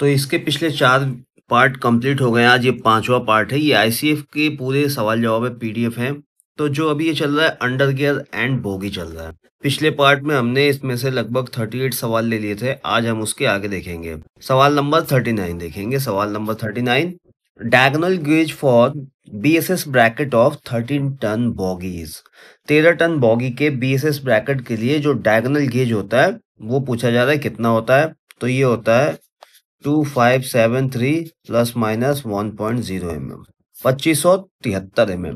तो इसके पिछले 4 पार्ट कंप्लीट हो गए हैं, आज ये 5वां पार्ट है। ये आईसीएफ के पूरे सवाल जवाब है, पीडीएफ है। तो जो अभी ये चल रहा है अंडर गियर एंड बोगी चल रहा है। पिछले पार्ट में हमने इसमें से लगभग 38 सवाल ले लिए थे, आज हम उसके आगे देखेंगे। सवाल नंबर 39 देखेंगे। सवाल number 39, diagonal gauge for BSS bracket of 13 ton bogies. 13 ton bogie के बीएसएस ब्रैकेट के लिए जो डायगोनल गेज होता है वो पूछा जा रहा है, कितना होता है। तो ये होता है 2573 plus minus 1.0 mm, 2573 mm।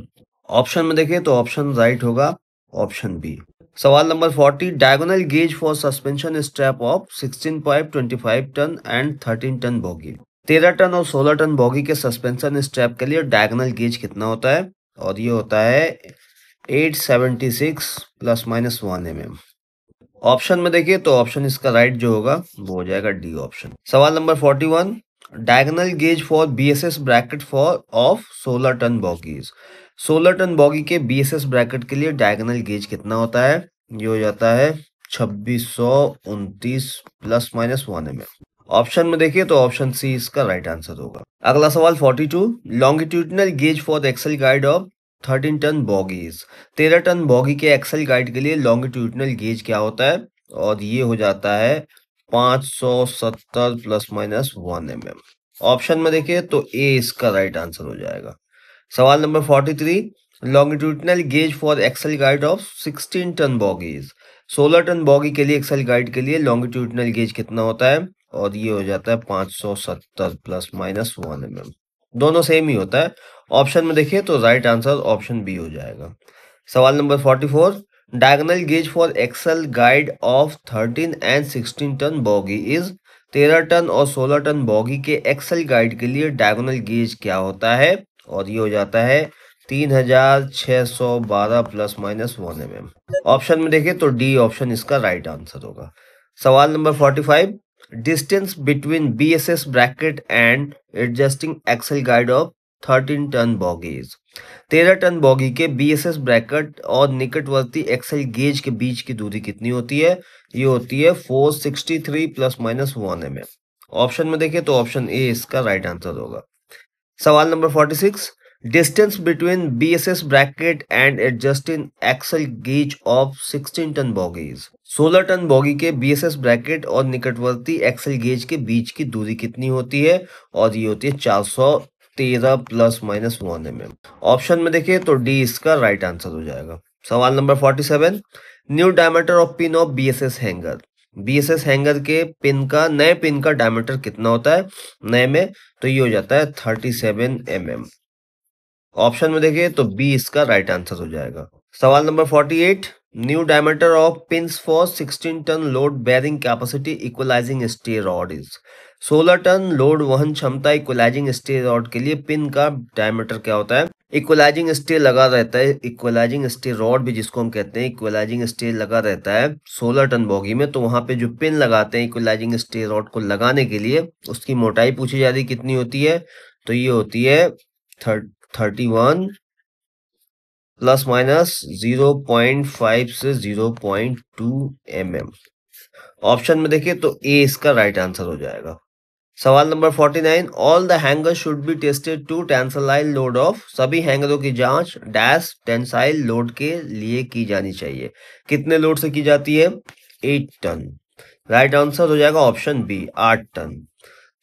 Option में देखें तो ऑप्शन राइट होगा ऑप्शन बी। सवाल number 40, diagonal gauge for suspension strap of 16.25 ton and 13 ton bogie. 13 ton और 16 टन बॉगी के सस्पेंशन स्ट्रैप के लिए डायगोनल गेज कितना होता है, और ये होता है 876 प्लस माइनस 1 mm। ऑप्शन में देखिए तो ऑप्शन इसका राइट जो होगा वो हो जाएगा डी ऑप्शन। सवाल number 41, diagonal gauge for BSS bracket for of 16 ton bogies. 16 ton bogie के बीएसएस ब्रैकेट के लिए डायगोनल गेज कितना होता है, ये हो जाता है 2629 प्लस माइनस 1 mm। ऑप्शन में देखिए तो ऑप्शन सी इसका राइट आंसर होगा। अगला सवाल 42, longitudinal gauge for the axle guide of 13 ton bogies. 13 ton bogie के एक्सेल गाइड के लिए लॉन्गिट्यूडनल गेज क्या होता है, और ये हो जाता है 570 प्लस माइनस 1 mm। ऑप्शन में देखिए तो ए इसका राइट आंसर हो जाएगा। सवाल number 43, longitudinal gauge for axle guide of 16 ton bogies. 16 ton bogie के लिए एक्सेल गाइड के लिए लॉन्गिट्यूडनल गेज कितना होता है, और ये हो जाता है 570 प्लस माइनस 1 mm। दोनों सेम ही होता है। ऑप्शन में देखिए तो राइट आंसर ऑप्शन बी हो जाएगा। सवाल number 44, diagonal gauge for axle guide of 13 and 16 ton bogie is. 13 ton और 16 टन बॉगी के एक्सेल गाइड के लिए डायगोनल गेज क्या होता है, और ये हो जाता है 3612 प्लस माइनस 1 mm। ऑप्शन में देखिए तो डी ऑप्शन इसका राइट आंसर होगा। सवाल number 45, distance between BSS bracket and adjusting axle guide of 13 ton bogies. 13 ton bogie के बीएसएस ब्रैकेट और निकटवर्ती एक्सेल गेज के बीच की दूरी कितनी होती है, ये होती है 463 प्लस माइनस 1 mm। ऑप्शन में देखिए तो ऑप्शन ए इसका राइट आंसर होगा। सवाल number 46, distance between BSS bracket and adjusting axle gauge of 16 ton bogies. 16 ton bogie के बीएसएस ब्रैकेट और निकटवर्ती एक्सेल गेज के बीच की दूरी कितनी होती है, और ये होती है 413 प्लस माइनस 1 mm। ऑप्शन में देखिए तो डी इसका राइट आंसर हो जाएगा। सवाल number 47, new diameter of pin of BSS hanger. BSS hanger के पिन का नए पिन का डायमीटर कितना होता है नए में, तो ये हो जाता है 37 mm। ऑप्शन में देखिए तो बी इसका राइट आंसर हो जाएगा। सवाल number 48, new diameter of pins for 16 ton load bearing capacity equalising stay rod is. 16 ton load वहन क्षमता इक्वलाइजिंग स्टे रॉड के लिए पिन का डायमीटर क्या होता है। इक्वलाइजिंग स्टे लगा रहता है, इक्वलाइजिंग स्टे रॉड भी जिसको हम कहते हैं, इक्वलाइजिंग स्टे लगा रहता है 16 टन बॉगी में। तो वहां पे जो पिन लगाते हैं इक्वलाइजिंग स्टे रॉड को लगाने के लिए, उसकी मोटाई पूछी जा रही कितनी होती है, तो ये होती है 31 प्लस माइनस 0.5 से 0.2 mm। ऑप्शन में देखिए तो ए इसका राइट आंसर हो जाएगा। सवाल number 49, all the hanger should be tested to tensile load of. सभी हैंगरों की जांच डैश टेंसाइल लोड के लिए की जानी चाहिए। कितने लोड से की जाती है, 8 टन। राइट आंसर हो जाएगा ऑप्शन बी 8 टन।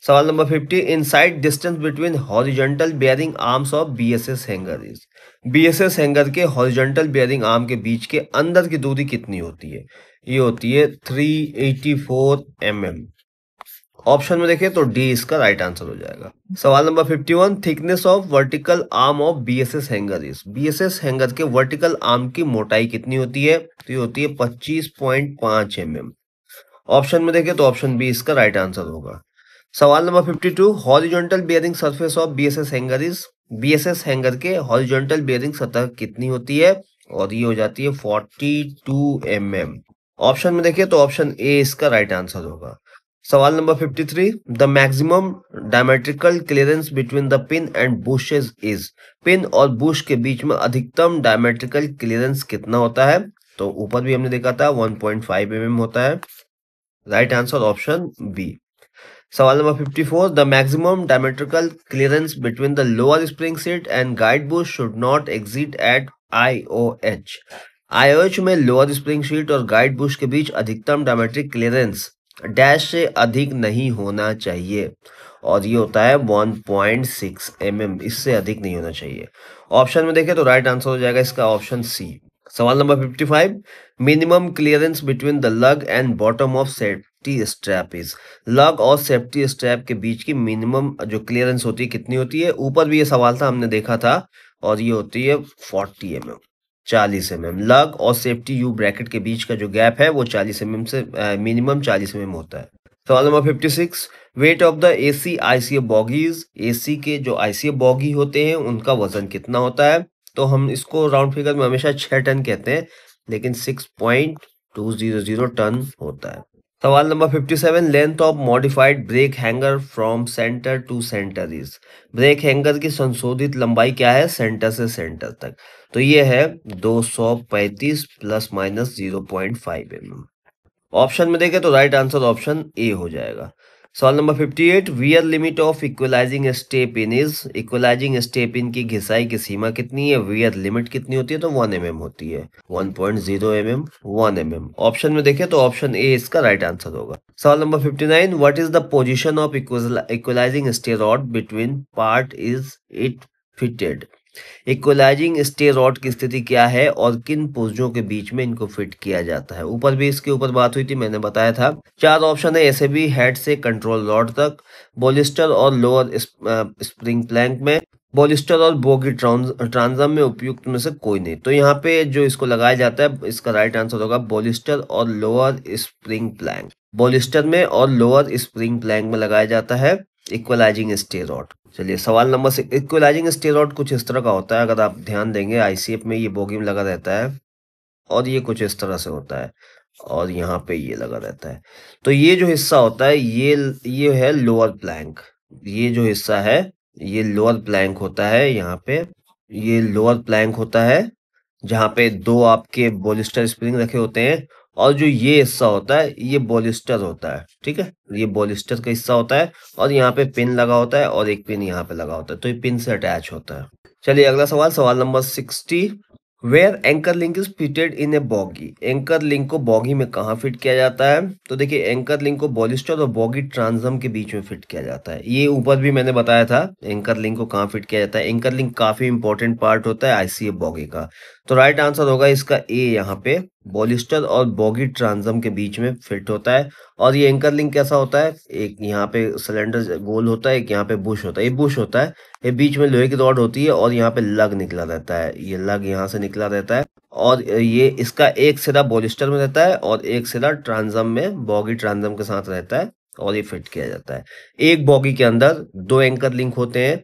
सवाल number 50, inside distance between horizontal bearing arms of BSS hanger is. BSS hanger के हॉरिजॉन्टल बेयरिंग आर्म के बीच के अंदर की दूरी कितनी होती है, ये होती है 384 mm। ऑप्शन में देखें तो डी इसका राइट आंसर हो जाएगा। सवाल number 51, thickness of vertical arm of BSS hanger is. BSS hanger के वर्टिकल आर्म की मोटाई कितनी होती है, तो ये होती है 25.5 mm। ऑप्शन में देखें तो ऑप्शन बी इसका राइट आंसर होगा। सवाल number 52, horizontal bearing surface of BSS hanger is. BSS hanger के हॉरिजॉन्टल बेयरिंग सतह कितनी होती है, और ये हो जाती है 42 mm। ऑप्शन में देखिए तो ऑप्शन ए इसका राइट आंसर होगा। सवाल number 53, the maximum diametrical clearance between the pin and bushes is. Pin और बुश के बीच में अधिकतम डायमेट्रिकल क्लियरेंस कितना होता है, तो ऊपर भी हमने देखा था 1.5 mm होता है। Right answer option B. सवाल number 54, the maximum diametrical clearance between the lower spring seat and guide bush should not exit at IOH। IOH में लोअर स्प्रिंग शीट और गाइड बुश के बीच अधिकतम डायमेट्रिक क्लियरेंस डैश से अधिक नहीं होना चाहिए, और ये होता है 1.6 mm, इससे अधिक नहीं होना चाहिए। ऑप्शन में देखें तो राइट आंसर हो जाएगा इसका ऑप्शन सी। सवाल number 55, minimum clearance between the lug and bottom of safety strap is. Lug और सेफ्टी स्ट्रैप के बीच की मिनिमम जो क्लियरेंस होती है कितनी होती है? ऊपर भी ये सवाल था, हमने देखा था, और ये होती है 40 mm, 40 mm। लग और सेफ्टी यू ब्रैकेट के बीच का जो गैप है वो 40 mm से मिनिमम 40 mm होता है। सवाल number 56, weight of the AC ICF बॉगीज। AC के जो ICF बॉगी होते हैं उनका वजन कितना होता है? तो हम इसको राउंड फिगर में हमेशा 6 टन कहते हैं, लेकिन 6.200 टन होता है। सवाल number 57, length of modified brake hanger from centre to centre is. Brake hanger की संशोधित लंबाई क्या है सेंटर से सेंटर तक? तो ये है 235 प्लस माइनस 0.5 mm। ऑप्शन में देखें तो राइट आंसर ऑप्शन ए हो जाएगा। सवाल number 58, wear limit of equalising step in is. Equalising step in की घिसाई की सीमा कितनी है? वियर लिमिट कितनी होती है? तो 1 mm होती है, 1.0 mm, 1 mm। ऑप्शन में देखें तो ऑप्शन ए इसका राइट आंसर होगा। सवाल number 59, what is the position of equalising stay rod between part is it fitted. Equalising stay rod की स्थिति क्या है और किन पुर्जों के बीच में इनको फिट किया जाता है? ऊपर भी इसके ऊपर बात हुई थी, मैंने बताया था। 4 ऑप्शन है ऐसे भी, हेड से कंट्रोल रॉड तक, बॉलिस्टर और लोअर स्प्रिंग प्लैंक में, बॉलिस्टर और बोगी ट्रांसम में, उपयुक्त में से कोई नहीं। तो यहाँ पे जो इसको लगाया जाता है इसका राइट आंसर होगा बॉलिस्टर और लोअर स्प्रिंग प्लैंक। बॉलिस्टर में और लोअर स्प्रिंग प्लैंक में लगाया जाता है इक्वलाइजिंग स्टे रॉड। चलिए सवाल नंबर 6, इक्वलाइजिंग स्टे रॉड कुछ इस तरह का होता है, अगर आप ध्यान देंगे ICF में ये बोगी में लगा रहता है, और ये कुछ इस तरह से होता है, और यहाँ पे ये लगा रहता है। तो ये जो हिस्सा होता है ये है लोअर प्लैंक। ये जो हिस्सा है ये लोअर प्लैंक होता है, यहाँ पे ये लोअर प्लैंक होता है, जहाँ पे 2 आपके बॉलिस्टर स्प्रिंग रखे होते हैं, और जो ये हिस्सा होता है ये बॉलिस्टर होता है, ठीक है, ये बॉलिस्टर का हिस्सा होता है, और यहाँ पे पिन लगा होता है और एक पिन यहाँ पे लगा होता है, तो ये पिन से अटैच होता है। चलिए अगला सवाल, सवाल number 60, where anchor link is fitted in a bogie. Anchor link को बॉगी में कहाँ फिट किया जाता है? तो देखिए एंकर लिंक को बॉलिस्टर और बॉगी ट्रांसम के बीच में फिट किया जाता है। ये ऊपर भी मैंने बताया था एंकर लिंक को कहाँ फिट किया जाता है। एंकर लिंक काफी इंपॉर्टेंट पार्ट होता है ICF बॉगी का। तो राइट आंसर होगा इसका ए, यहाँ पे बॉलिस्टर और बॉगी ट्रांसम के बीच में फिट होता है। और ये एंकर लिंक कैसा होता है? एक यहाँ पे सिलेंडर गोल होता है, एक यहाँ पे बुश होता है। ये बुश होता है, ये बीच में लोहे की रॉड होती है, और यहाँ पे लग निकला रहता है, ये लग यहाँ से निकला रहता है, और ये इसका एक सिरा बॉलिस्टर में रहता है और एक सिरा ट्रांसम में बॉगी ट्रांसम के साथ रहता है, और ये फिट किया जाता है। एक बॉगी के अंदर 2 एंकर लिंक होते हैं,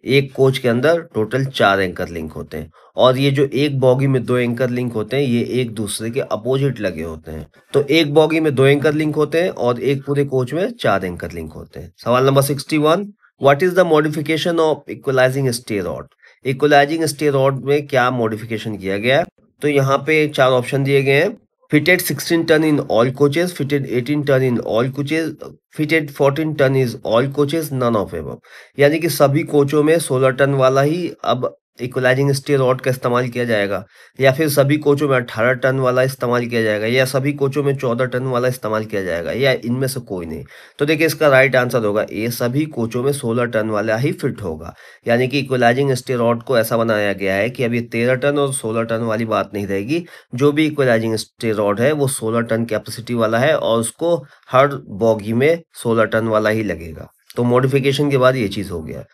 एक कोच के अंदर टोटल 4 एंकर लिंक होते हैं, और ये जो एक बॉगी में 2 एंकर लिंक होते हैं ये एक दूसरे के अपोजिट लगे होते हैं। तो एक बॉगी में 2 एंकर लिंक होते हैं और एक पूरे कोच में 4 एंकर लिंक होते हैं। सवाल number 61, what is the modification of equalising stay rod. Equalising stay rod में क्या मॉडिफिकेशन किया गया है? तो यहाँ पे 4 ऑप्शन दिए गए हैं। Fitted 16 ton in all coaches, fitted 18 ton in all coaches, fitted 14 ton is all coaches, none of above। यानी कि सभी कोचों में 16 टन वाला ही अब इक्वलाइजिंग स्टे रॉड का इस्तेमाल किया जाएगा, या फिर सभी कोचों में 18 टन वाला इस्तेमाल किया जाएगा, या सभी कोचों में 14 टन वाला इस्तेमाल किया जाएगा, या इनमें से कोई नहीं। तो देखिए इसका राइट आंसर होगा ए, सभी कोचों में 16 टन वाला ही फिट होगा। यानी कि इक्वलाइजिंग स्टे रॉड को ऐसा बनाया गया है कि अब ये 13 टन और 16 टन वाली बात नहीं रहेगी। जो भी इक्वलाइजिंग स्टे रॉड है वो 16 टन कैपेसिटी वाला है, और उसको हर बॉगी में 16 टन वाला ही लगेगा। तो मॉडिफिकेशन के बाद ये चीज हो गया।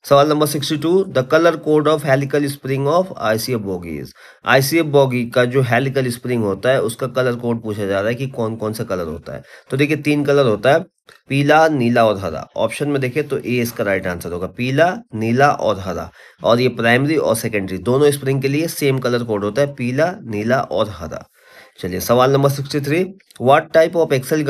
सवाल number 62, the colour code of helical spring of ICF बॉगीज। ICF boggy का जो हेलिकल स्प्रिंग होता है उसका कलर कोड पूछा जा रहा है कि कौन कौन सा कलर होता है। तो देखिए 3 कलर होता है, पीला, नीला और हरा। ऑप्शन में देखें तो ए इसका राइट आंसर होगा, पीला, नीला और हरा। और ये प्राइमरी और सेकेंडरी दोनों स्प्रिंग के लिए सेम कलर कोड होता है, पीला, नीला और हरा। चलिए सवाल number 63, What type of Excel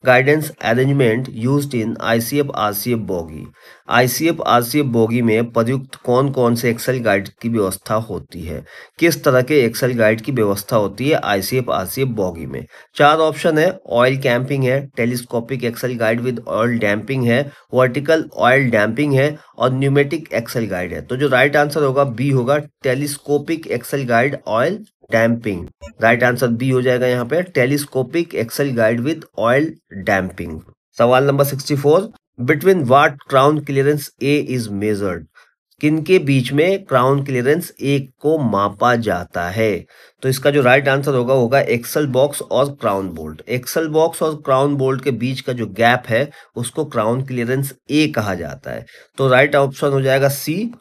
guidance arrangement used in ICF RCF bogie? ICF RCF bogie में प्रयुक्त कौन कौन से एक्सेल गाइड की व्यवस्था होती है? किस तरह के एक्सेल गाइड की व्यवस्था होती है ICF RCF बोगी में? चार ऑप्शन है। ऑयल कैंपिंग है, telescopic axle guide with oil damping है, वर्टिकल ऑयल डैम्पिंग है और न्यूमेटिक एक्सेल गाइड है। तो जो राइट आंसर होगा बी होगा, telescopic axle guide oil damping. Right answer B हो जाएगा यहाँ पे, telescopic axle guide with oil damping. सवाल number 64, between what crown clearance A is measured? किनके बीच में क्राउन क्लियरेंस ए को मापा जाता है? तो इसका जो राइट आंसर होगा होगा एक्सेल बॉक्स और क्राउन बोल्ट। एक्सेल बॉक्स और क्राउन बोल्ट के बीच का जो गैप है उसको क्राउन क्लियरेंस ए कहा जाता है। तो राइट ऑप्शन हो जाएगा C,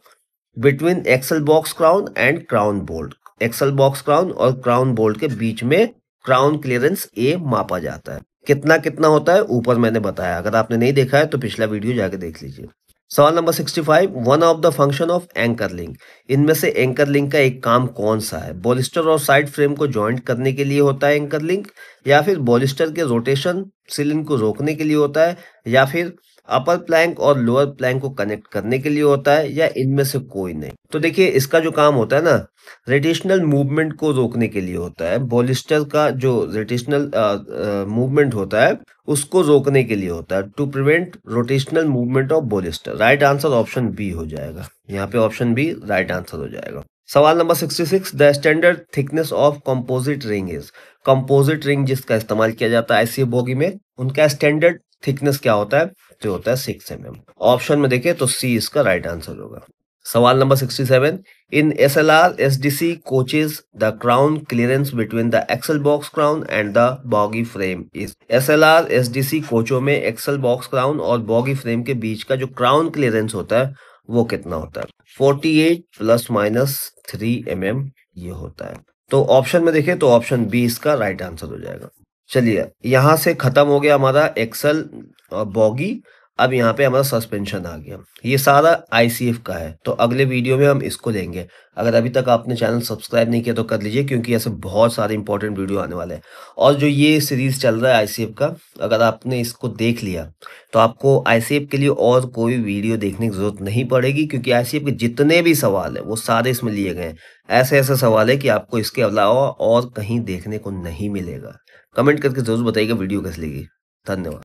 between axle box crown and crown bolt. Axle box crown और क्राउन बोल्ट के बीच में क्राउन क्लियरेंस ए मापा जाता है। कितना कितना होता है ऊपर मैंने बताया, अगर आपने नहीं देखा है तो पिछला वीडियो जाके देख लीजिए। सवाल number 65, one of the function of anchor link. इनमें से एंकर लिंक का एक काम कौन सा है? बॉलिस्टर और साइड फ्रेम को ज्वाइंट करने के लिए होता है एंकर लिंक, या फिर बॉलिस्टर के रोटेशन सीलिंग को रोकने के लिए होता है, या फिर अपर प्लैंक और लोअर प्लैंक को कनेक्ट करने के लिए होता है, या इनमें से कोई नहीं? तो देखिए इसका जो काम होता है ना, रोटेशनल मूवमेंट को रोकने के लिए होता है। बॉलिस्टर का जो रोटेशनल मूवमेंट होता है उसको रोकने के लिए होता है, to prevent rotational movement of bolster. Right answer option B हो जाएगा, यहाँ पे ऑप्शन बी राइट आंसर हो जाएगा। सवाल number 66, the standard thickness of composite ring is. Composite ring जिसका इस्तेमाल किया जाता है आईसीएफ बोगी में, उनका स्टैंडर्ड थिकनेस क्या होता है? जो होता है 6 mm। ऑप्शन में देखें तो सी इसका राइट आंसर होगा। सवाल number 67, in SLR SDC coaches the crown clearance between the axle box crown and the bogie frame is. SLR SDC कोचों में एक्सेल बॉक्स क्राउन और बॉगी फ्रेम के बीच का जो क्राउन क्लियरेंस होता है वो कितना होता है? 48 ± 3 mm ये होता है। तो ऑप्शन में देखें तो ऑप्शन बी इसका राइट आंसर हो जाएगा। चलिए यहां से खत्म हो गया हमारा एक्सेल बॉगी। अब यहाँ पे हमारा सस्पेंशन आ गया, ये सारा आईसीएफ का है। तो अगले वीडियो में हम इसको लेंगे। अगर अभी तक आपने चैनल सब्सक्राइब नहीं किया तो कर लीजिए, क्योंकि ऐसे बहुत सारे इंपॉर्टेंट वीडियो आने वाले हैं। और जो ये सीरीज चल रहा है आईसीएफ का, अगर आपने इसको देख लिया तो आपको आईसीएफ के लिए और कोई वीडियो देखने की जरूरत नहीं पड़ेगी, क्योंकि आईसीएफ के जितने भी सवाल है वो सारे इसमें लिए गए हैं। ऐसे ऐसे सवाल है कि आपको इसके अलावा और कहीं देखने को नहीं मिलेगा। कमेंट करके जरूर बताइएगा वीडियो कैसी लगी। धन्यवाद।